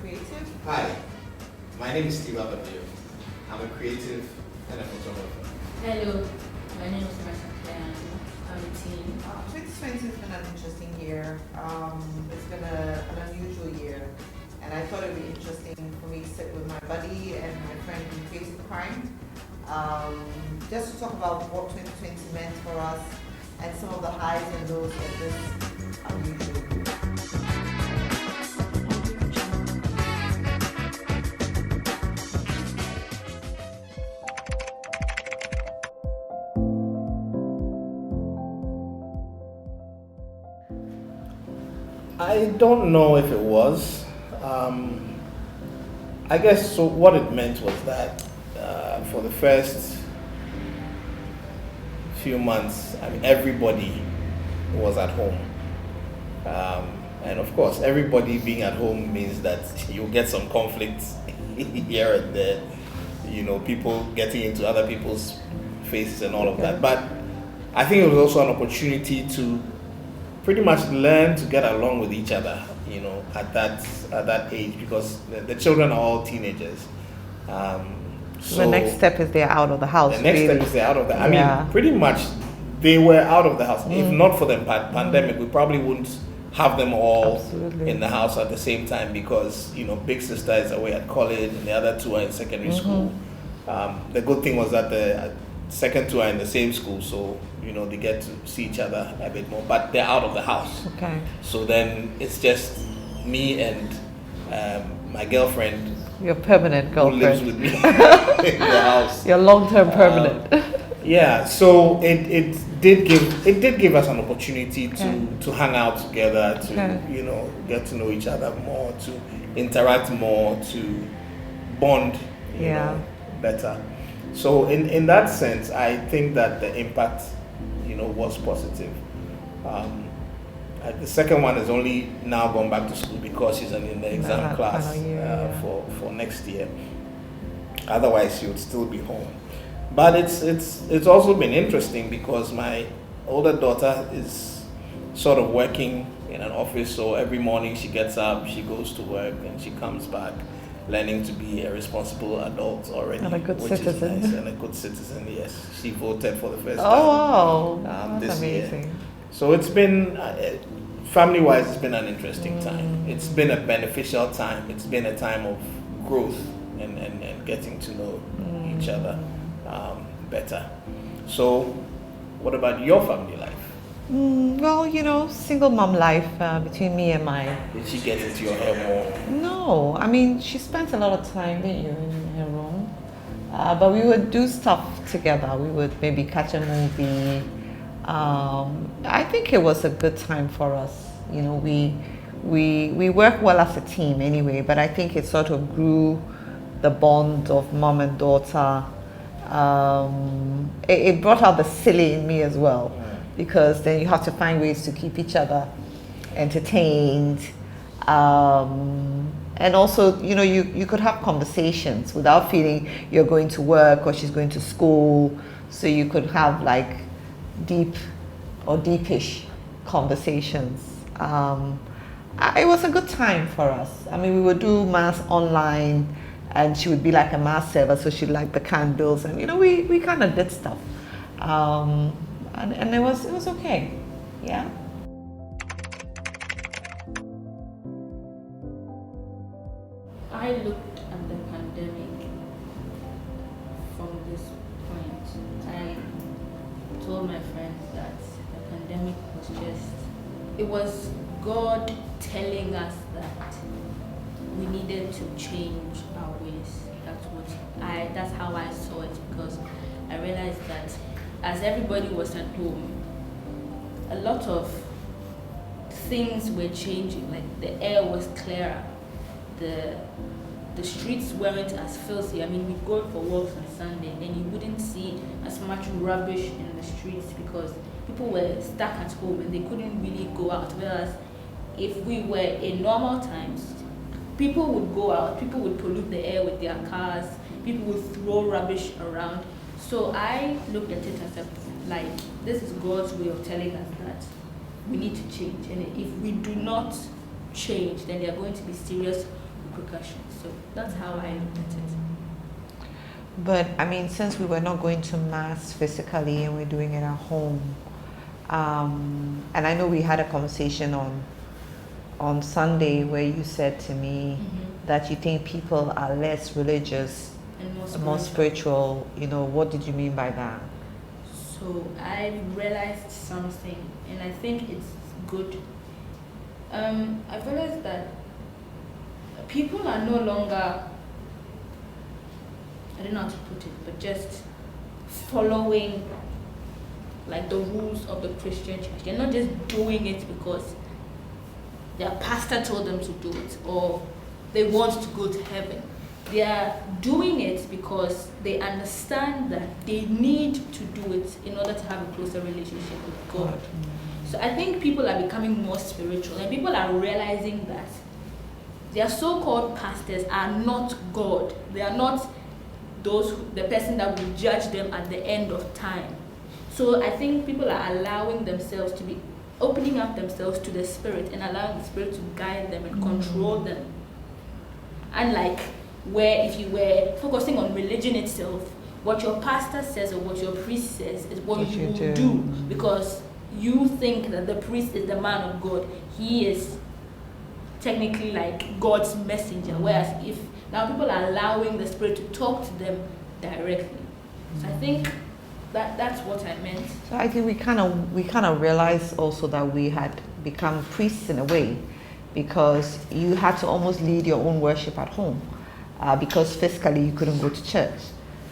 creative. Hi, my name is Steve Ababio. I'm a creative and a photographer. Hello, my name is Marisa Clare Andoh. I'm a teen. 2020 has been an interesting year. It's been an unusual year. And I thought it would be interesting for me to sit with my buddy and my friend in Creative Crime, just to talk about what 2020 meant for us and some of the highs and lows of this unusual year. I don't know if it was. I guess so. What it meant was that for the first few months, I mean, everybody was at home, and of course, everybody being at home means that you get some conflicts here and there. You know, people getting into other people's faces and all of that. But I think it was also an opportunity to pretty much learn to get along with each other, you know, at that age, because the children are all teenagers. So the next step is they're out of the house. The next step is they're out of the. I mean, pretty much they were out of the house. If not for the pandemic, we probably wouldn't have them all in the house at the same time, because you know, big sister is away at college and the other two are in secondary school. The good thing was that the second two are in the same school, so you know they get to see each other a bit more, but they're out of the house. Okay. So then it's just me and my girlfriend. Your permanent girlfriend. Who lives with me in the house. Your long-term permanent. Yeah. So it did give us an opportunity to hang out together, to you know, get to know each other more, to interact more, to bond. You know, better. So in that sense, I think that the impact, you know, was positive. The second one is only now gone back to school because she's in the exam class for next year. Otherwise, she would still be home. But it's also been interesting because my older daughter is sort of working in an office, so every morning she gets up, she goes to work, and she comes back, learning to be a responsible adult already, and a good which citizen. is nice, and a good citizen. Yes, she voted for the first time. Oh wow, this that's amazing. year. So it's been family-wise, it's been an interesting time. It's been a beneficial time. It's been a time of growth and getting to know each other better. So, what about your family life? Well, you know, single mom life between me and my... Did she get into your hair more? No, I mean, she spent a lot of time, didn't you, in her room. But we would do stuff together. We would maybe catch a movie. I think it was a good time for us. You know, we work well as a team anyway, but I think it sort of grew the bond of mom and daughter. It brought out the silly in me as well, because then you have to find ways to keep each other entertained. And also, you know, you could have conversations without feeling you're going to work or she's going to school. So you could have like deep or deepish conversations. It was a good time for us. I mean, we would do mass online, and she would be like a mass server, so she'd light the candles, and you know, we kind of did stuff, and it was okay, yeah. I looked at the pandemic from this point. I told my friends that the pandemic was it was God telling us that we needed to change our ways. That's how I saw it, because I realized that as everybody was at home, a lot of things were changing. Like the air was clearer, the streets weren't as filthy. I mean, we'd go for walks on Sunday and you wouldn't see as much rubbish in the streets because people were stuck at home and they couldn't really go out. Whereas if we were in normal times, people would go out, people would pollute the air with their cars, people would throw rubbish around. So I looked at it as like, this is God's way of telling us that we need to change. And if we do not change, then there are going to be serious repercussions. So that's how I looked at it. But I mean, since we were not going to mass physically and we're doing it at home, and I know we had a conversation on Sunday where you said to me that you think people are less religious And more spiritual. You know, what did you mean by that? So I realized something, and I think it's good. I've realized that people are no longer, I don't know how to put it, but just following like the rules of the Christian church. They're not just doing it because their pastor told them to do it or they want to go to heaven. They are doing it because they understand that they need to do it in order to have a closer relationship with God. So I think people are becoming more spiritual, and people are realizing that their so-called pastors are not God. They are not the person that will judge them at the end of time. So I think people are allowing themselves to be opening up themselves to the Spirit and allowing the Spirit to guide them and control them. And like, where if you were focusing on religion itself, what your pastor says or what your priest says is what you will do, because you think that the priest is the man of God. He is technically like God's messenger, whereas if now people are allowing the Spirit to talk to them directly. So I think that's what I meant. So I think we kind of realized also that we had become priests in a way, because you had to almost lead your own worship at home, because physically you couldn't go to church.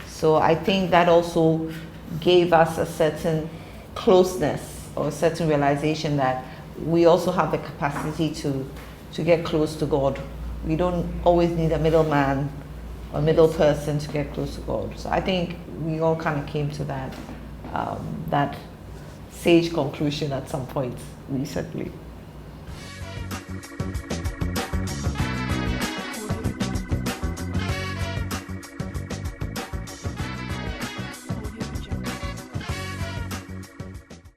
So I think that also gave us a certain closeness or a certain realization that we also have the capacity to get close to God. We don't always need a middleman or middle person to get close to God. So I think we all kind of came to that sage conclusion at some point recently.